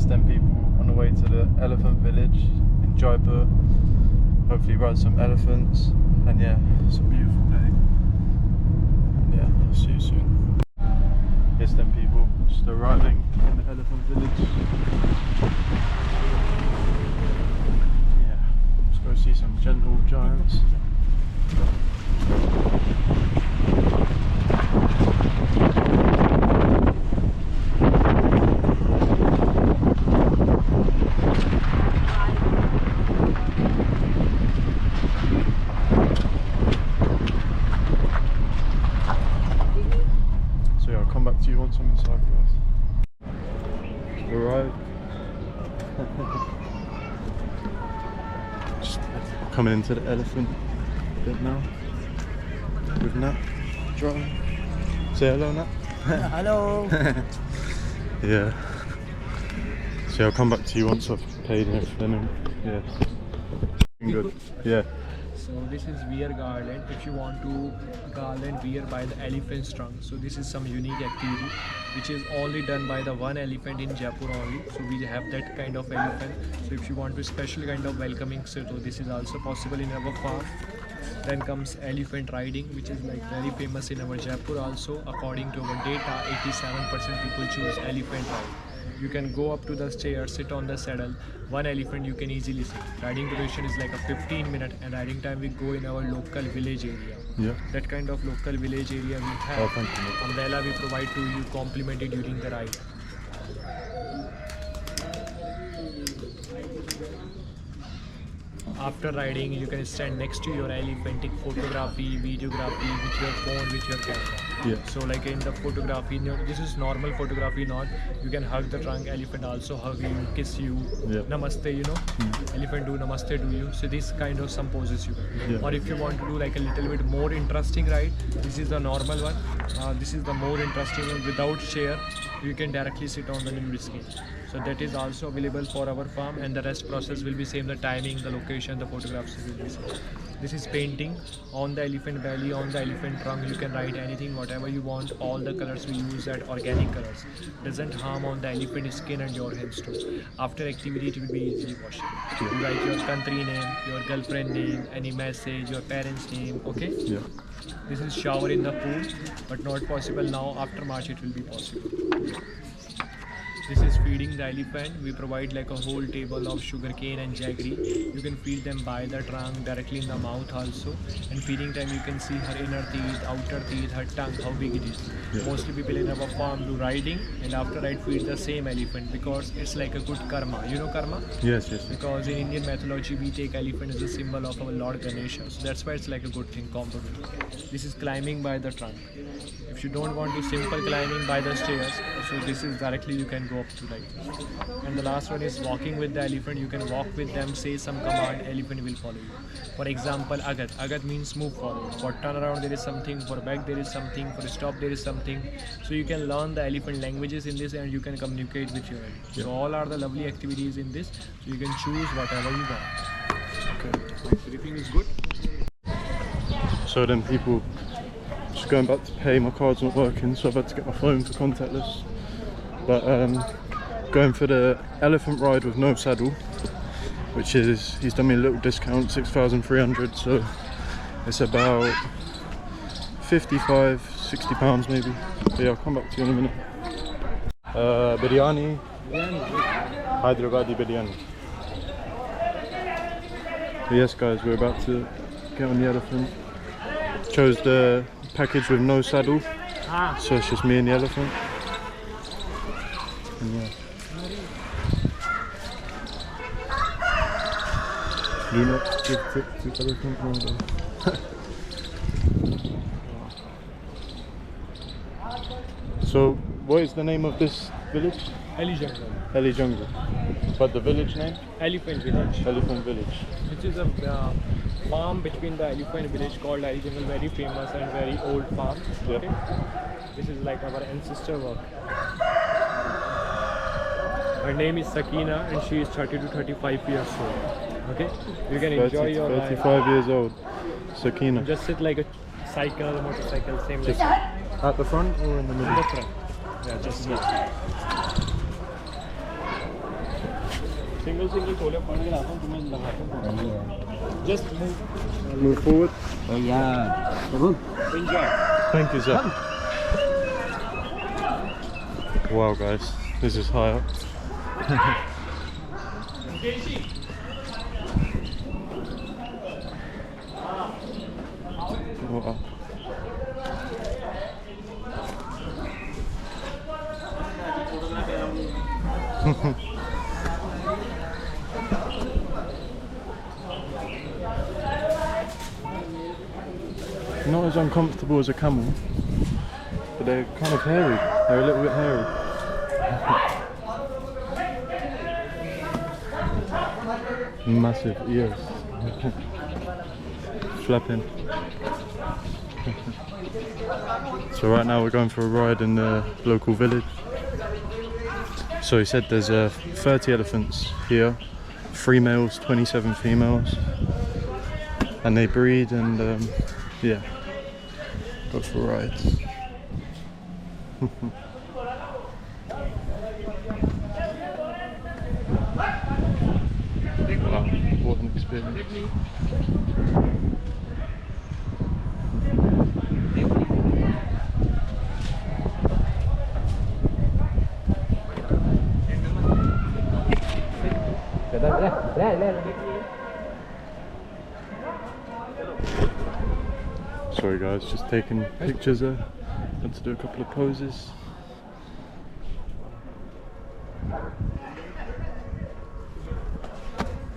them people on the way to the elephant village in Jaipur. Hopefully ride some elephants, and yeah, it's a beautiful day. Yeah, I'll see you soon. Yes, them people just arriving in the elephant village. Yeah, let's go see some gentle giants. So yeah, I'll come back to you once I'm inside, guys. Alright. Just coming into the elephant bit now. With Nat driving. Say hello, Nat. Hello. Yeah. So I'll come back to you once I've paid everything. And yeah. Good. Yeah. So this is Wear Garland. If you want to garland wear by the elephant's trunk, so this is some unique activity which is only done by the one elephant in Jaipur only. So we have that kind of elephant. So if you want to special kind of welcoming, so this is also possible in our farm. Then comes elephant riding, which is like very famous in our Jaipur also. According to our data, 87% people choose elephant ride. You can go up to the stairs, sit on the saddle. One elephant you can easily sit. Riding duration is like a 15-minute, and riding time we go in our local village area. Yeah. That kind of local village area we have. Oh, thank you. Umbrella we provide to you, complimented during the ride. After riding, you can stand next to your elephant, take photography, videography with your phone, with your camera. Yeah. So like in the photography, this is normal photography, not you can hug the trunk, elephant also hug you, kiss you, Yeah. namaste, you know, elephant do namaste to you. So this kind of some poses you can. Yeah. Or if you want to do like a little bit more interesting ride, this is the normal one. This is the more interesting one without chair. You can directly sit on the nimble skin. So that is also available for our farm, and the rest process will be same. The timing, the location, the photographs will be same. This is painting on the elephant belly, on the elephant trunk. You can write anything, whatever you want. All the colors we use are organic colors. Doesn't harm on the elephant skin and your hands too. After activity, it will be easily washable. You write your country name, your girlfriend name, any message, your parents' name. Okay. Yeah. This is shower in the pool, but not possible now. After March, it will be possible. This is feeding the elephant. We provide like a whole table of sugarcane and jaggery. You can feed them by the trunk, directly in the mouth also. And feeding time, you can see her inner teeth, outer teeth, her tongue, how big it is. Yeah. Mostly people in our farm do riding, and after ride feed the same elephant because it's like a good karma. You know karma? Yes, yes. Because in Indian mythology, we take elephant as a symbol of our Lord Ganesha. So that's why it's like a good thing, compliment. This is climbing by the trunk. If you don't want to simple climbing by the stairs, so this is directly you can go up to like this. And the last one is walking with the elephant. You can walk with them, say some command, elephant will follow you. For example, agat. Agat means move forward. For turn around there is something, for back there is something, for stop there is something. So you can learn the elephant languages in this, and you can communicate with your elephant. Yeah. So all are the lovely activities in this. So you can choose whatever you want. Okay. Everything is good. So then people, just going back to pay, my card's not working, so I've had to get my phone for contactless. But going for the elephant ride with no saddle, which is, he's done me a little discount, 6,300, so it's about 55, 60 pounds maybe. But yeah, I'll come back to you in a minute. Biryani, Hyderabadi biryani. But yes guys, we're about to get on the elephant. Chose the package with no saddle, so it's just me and the elephant. And yeah. Do not give tip to elephant rider. So, what is the name of this village? Ali Jungle. Ali Jungle. But the village name? Elephant Village. Elephant Village. Which is a farm between the elephant village called Ali Jungle, very famous and very old farm. Yeah. Okay? This is like our ancestor work. Her name is Sakina, and she is 30 to 35 years old. Okay? You can enjoy your 35 life. years old. Sakina. Just sit like a cycle, motorcycle, same like At the front or in the middle? in the front. Yeah, just here. Single single chole पड़ के आता हूँ तुम्हें लगाता हूँ just Move forward. Yeah. enjoy Thank you, sir. Wow, guys, this is high up. Wow. Not as uncomfortable as a camel, but they're kind of hairy. They're a little bit hairy. Massive ears. Flapping. So right now we're going for a ride in the local village. So he said there's 30 elephants here, 3 males, 27 females, and they breed and yeah, go for rides. Wow, what an experience. Sorry guys, just taking pictures there. Had to do a couple of poses.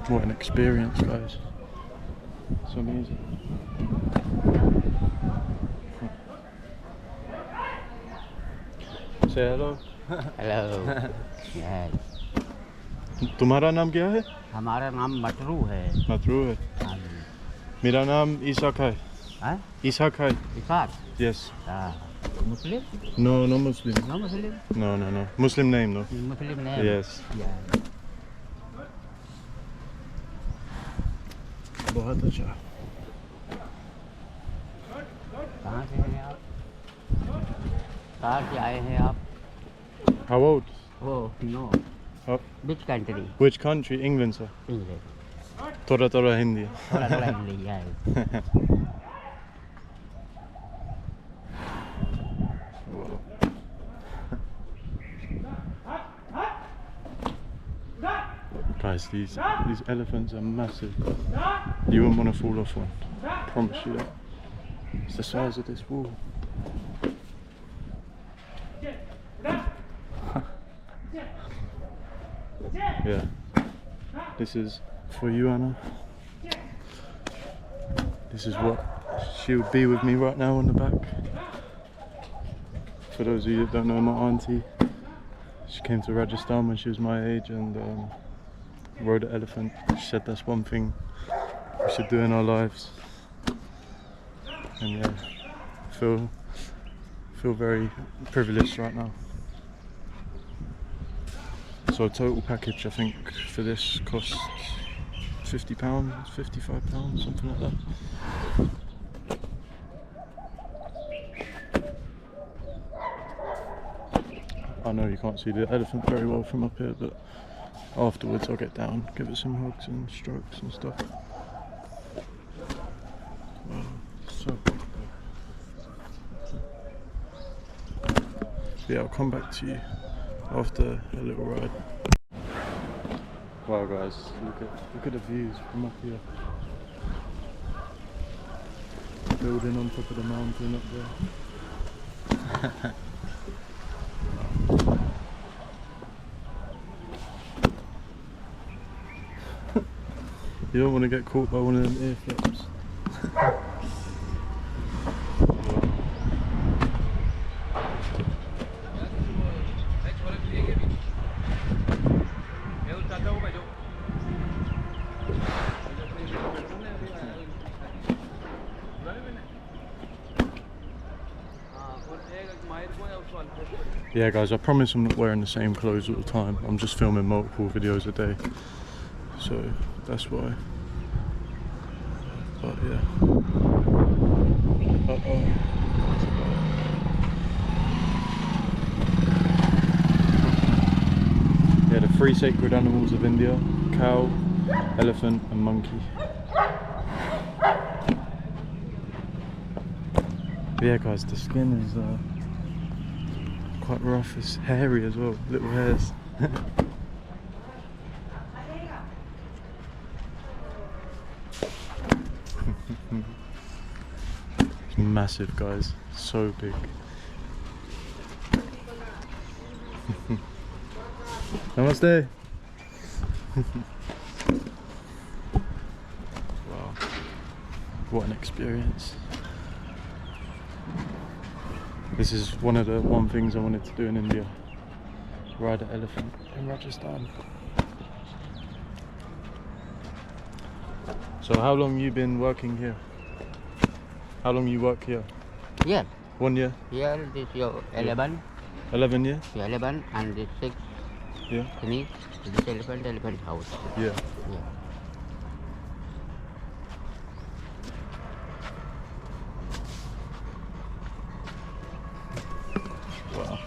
What an experience, guys. It's amazing. Say hello. Hello. Yes. तुम्हारा नाम क्या है? हमारा नाम मटरू है। मटरू है। हाँ जी। मेरा नाम ईसाक है। हाँ? ईसाक है। इसाक? Yes. हाँ। Muslim? No, no Muslim. No Muslim? No, no, no. Muslim name though. Muslim name? Yes. Yeah. बहुत अच्छा. कहाँ से हैं आप? कहाँ से आए हैं आप? How old? Oh, no. Oh. Which country? Which country? England, sir. England. थोड़ा थोड़ा हिंदी. थोड़ा Hindi, yes. Guys, these elephants are massive. You wouldn't want to fall off one. Promise you that. It's the size of this wall. Yeah. This is for you, Anna. This is what she'll be with me right now on the back. For those of you that don't know, my auntie, she came to Rajasthan when she was my age and rode an elephant. She said that's one thing we should do in our lives. And yeah, feel very privileged right now. So a total package, I think, for this costs £50, £55, something like that. I know you can't see the elephant very well from up here, but afterwards I'll get down, give it some hugs and strokes and stuff. Wow, so yeah, I'll come back to you after a little ride. Wow guys, look at the views from up here. Building on top of the mountain up there. You don't want to get caught by one of them ear flaps. Yeah guys, I promise I'm not wearing the same clothes all the time. I'm just filming multiple videos a day. So that's why. But yeah. Yeah, the 3 sacred animals of India, cow, elephant and monkey. But yeah guys, the skin is quite rough, it's hairy as well, little hairs. It's massive guys, so big. Namaste. Wow, what an experience. This is one of the things I wanted to do in India, ride an elephant in Rajasthan. So how long you been working here? How long you work here? Yeah, 1 year? here this your 11, 11 years? yeah, 11 and this 6 Yeah. finish this elephant house. Yeah. Yeah. Wow.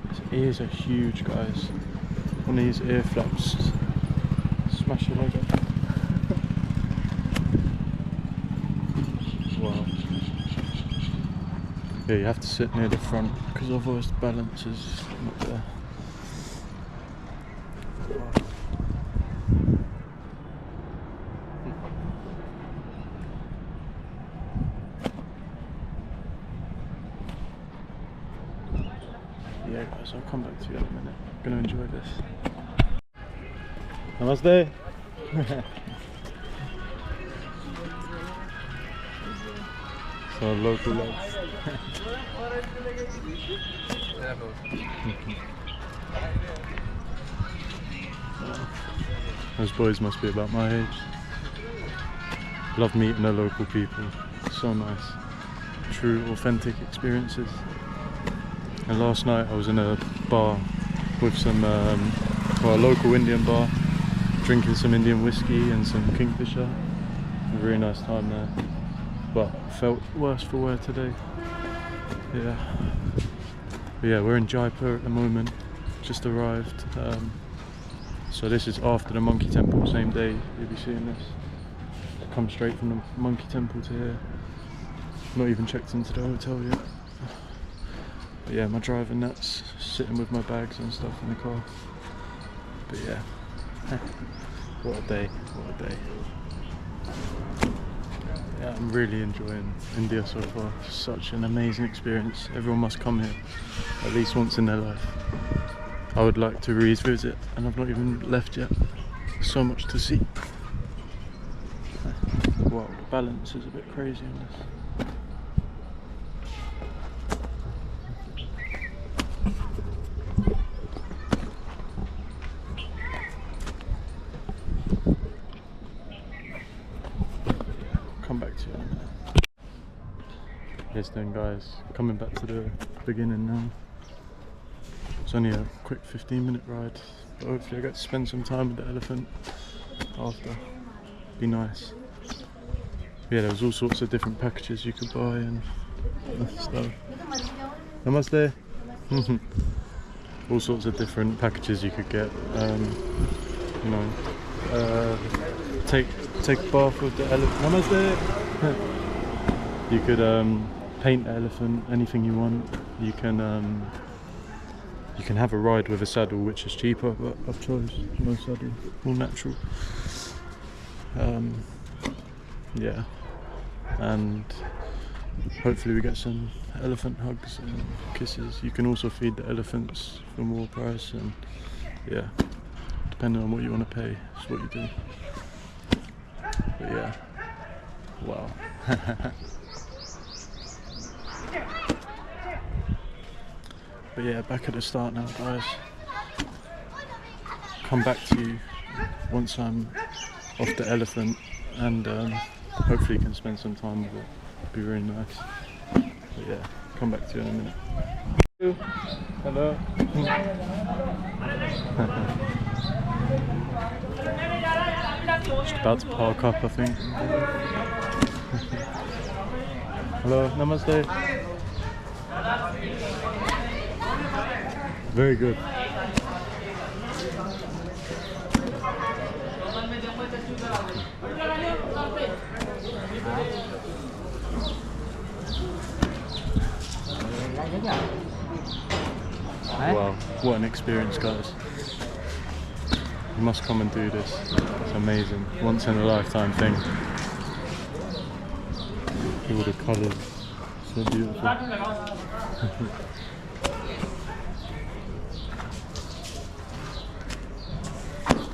His ears are huge guys. One of these ear flaps. Smash your leg up. Wow. Yeah, you have to sit near the front because otherwise the balance is not there. Yeah guys, I'll come back to you in a minute. I'm gonna enjoy this. Namaste. So local lads. Those boys must be about my age. Love meeting the local people. So nice. True, authentic experiences. And last night I was in a bar with some, well, a local Indian bar, drinking some Indian whiskey and some Kingfisher. A very nice time there. But felt worse for wear today. Yeah. But yeah, we're in Jaipur at the moment. Just arrived. So this is after the Monkey Temple, same day you'll be seeing this. Come straight from the Monkey Temple to here. Not even checked into the hotel yet. But yeah, my driving nuts, sitting with my bags and stuff in the car. But yeah, what a day, what a day. Yeah, I'm really enjoying India so far. Such an amazing experience. Everyone must come here at least once in their life. I would like to revisit, and I've not even left yet. So much to see. Wow, the balance is a bit crazy on this. Come back to you in a minute. Yes then guys, coming back to the beginning now. It's only a quick 15-minute ride, but hopefully I get to spend some time with the elephant after. Be nice. Yeah, there was all sorts of different packages you could buy and stuff. Namaste. All sorts of different packages you could get. You know, take a bath with the elephant. Namaste. You could paint the elephant, anything you want. You can have a ride with a saddle, which is cheaper, but I've chose no saddle, all natural. Yeah, and hopefully we get some elephant hugs and kisses. You can also feed the elephants for more price, and yeah, depending on what you want to pay, is what you do. But yeah, wow. But yeah, back at the start now guys. Come back to you once I'm off the elephant, and hopefully you can spend some time with it. It'd be really nice. But yeah, come back to you in a minute. Hello. Just about to park up, I think. Hello, namaste. Very good. Wow, what an experience, guys. You must come and do this. It's amazing. Once in a lifetime thing. All the colours. So beautiful.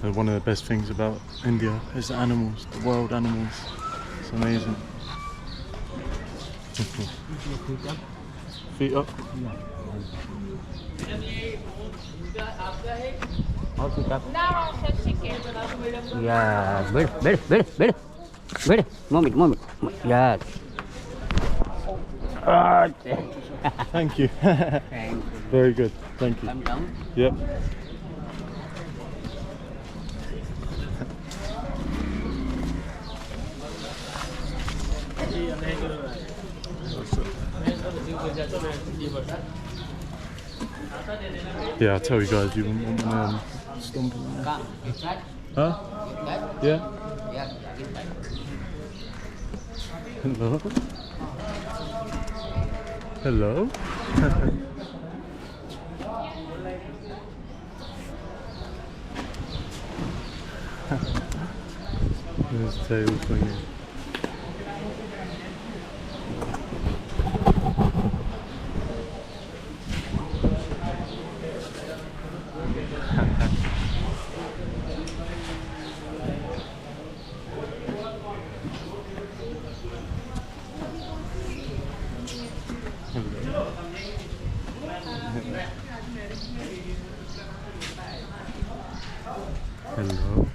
And one of the best things about India is the animals, the wild animals. It's amazing. Feet up. Yeah, better. Moment. Yeah. Thank you. Thank Very good. Thank you. Come down. Yep. Yeah, I'll tell you guys, you wouldn't want stomp on Come, inside. Huh? Inside. Yeah? Yeah, inside. Hello? Hello? There's tail swinging. Hello.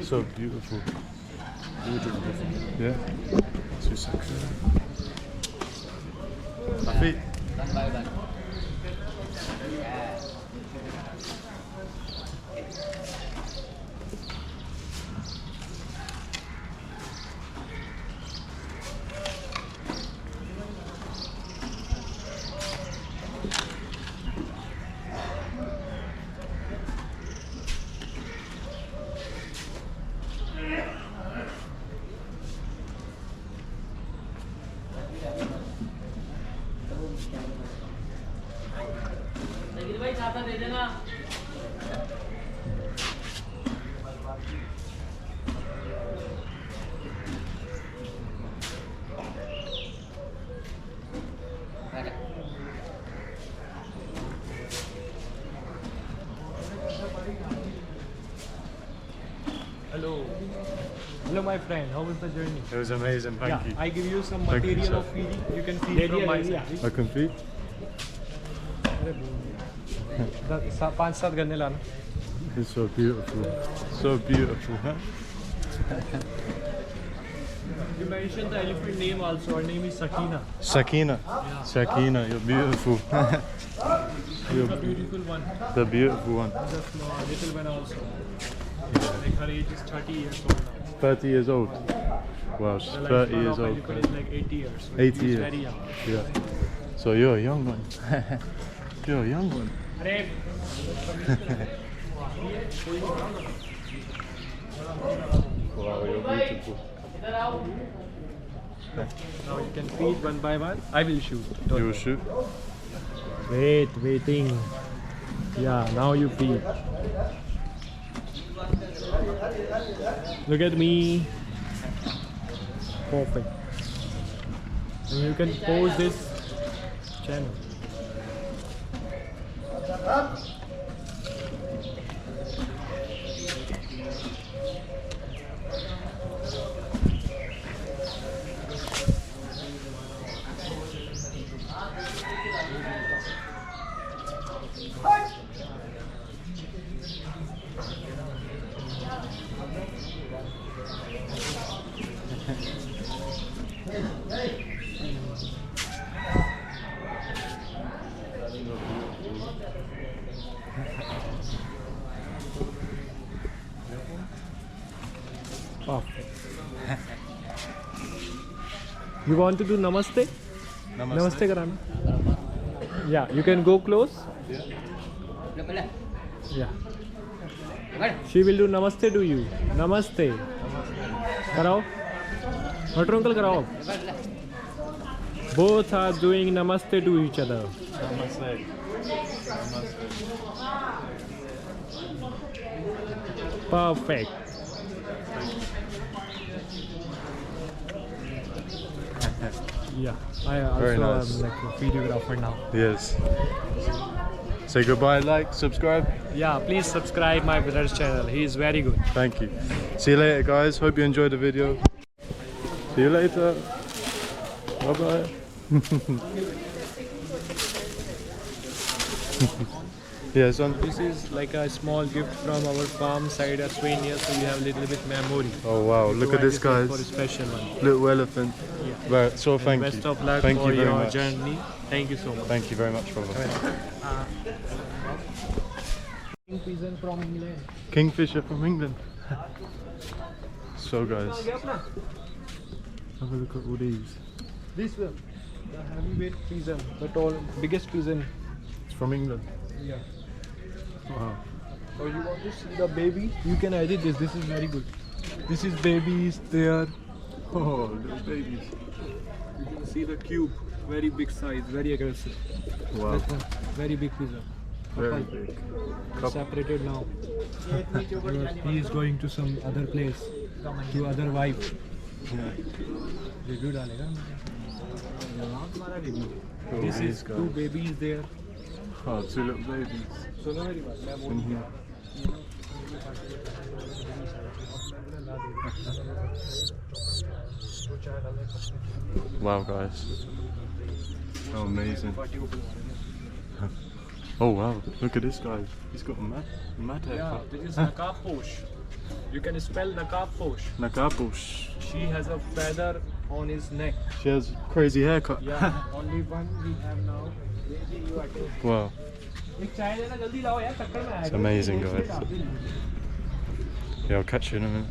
So beautiful. Yeah. Too sexy. My feet. One by one. Hello my friend, how was the journey? It was amazing, thank you. I give you some Thank you, material sir. of feeding. You can feed from my side. I can feed. 5-7 गन्ने लाना. It's so beautiful. So beautiful, huh? You mentioned the elephant name also. Her name is Sakina. Sakina. Sakina, you're beautiful. She's a beautiful one. The beautiful one. The small little one also. Like her age is 30 years old now. 30 years old. Wow, she's The 30 lifespan years of old. elephant is like 80 years. So 80 she's years. very young. Yeah. So you're a young one. You're a young one. Wow, you're beautiful. Now you can feed one by one. I will shoot. You will shoot? Waiting. Yeah, now you feed. Look at me. Perfect. And you can pause this channel. You want to do namaste? Namaste karana. Yeah, you can go close. Yeah. She will do namaste to you. Namaste. Karao. Motor uncle karao. Both are doing namaste to each other. Namaste. Perfect. Yeah, I Very also nice. am like a videographer now. Yes. Say goodbye, like, subscribe. Yeah, please subscribe my brother's channel. He is very good. Thank you. See you later, guys. Hope you enjoyed the video. See you later. Bye bye. Yeah, son. This is like a small gift from our farm side of Slovenia, so we have a little bit memory. Oh wow, look at this, Provide for a guys. special one. Little elephant. Yeah. Right, so And thank best you. of luck Thank for you very your much. journey. Thank you so much. Thank you very much, brother. King pigeon from England. Kingfisher from England. So guys, have a look at all these. This one, the heavyweight pigeon, the tall, biggest pigeon. It's from England. Yeah. Wow. Or you want to see the baby? You can edit this. This is very good. This is babies there. Oh, little babies. You can see the cube. Very big size. Very aggressive. Wow, That one, very big pigeon. very Couple. big. Separated now. Because he is going to some other place, to other wife. Yeah. Review डालेगा. Oh, This these is guys. two babies there. Oh, two little babies सुनो मेरी बात, मैं in here. Wow, guys. Oh, amazing. Oh wow, look at this guy. He's got a mad Yeah, haircut. this is Nakaposh. You can spell Nakaposh. Nakabush. She has a feather on his neck. She has crazy haircut. Yeah, only one we have now. Wow, it's amazing, guys. Yeah, I'll catch you in a minute.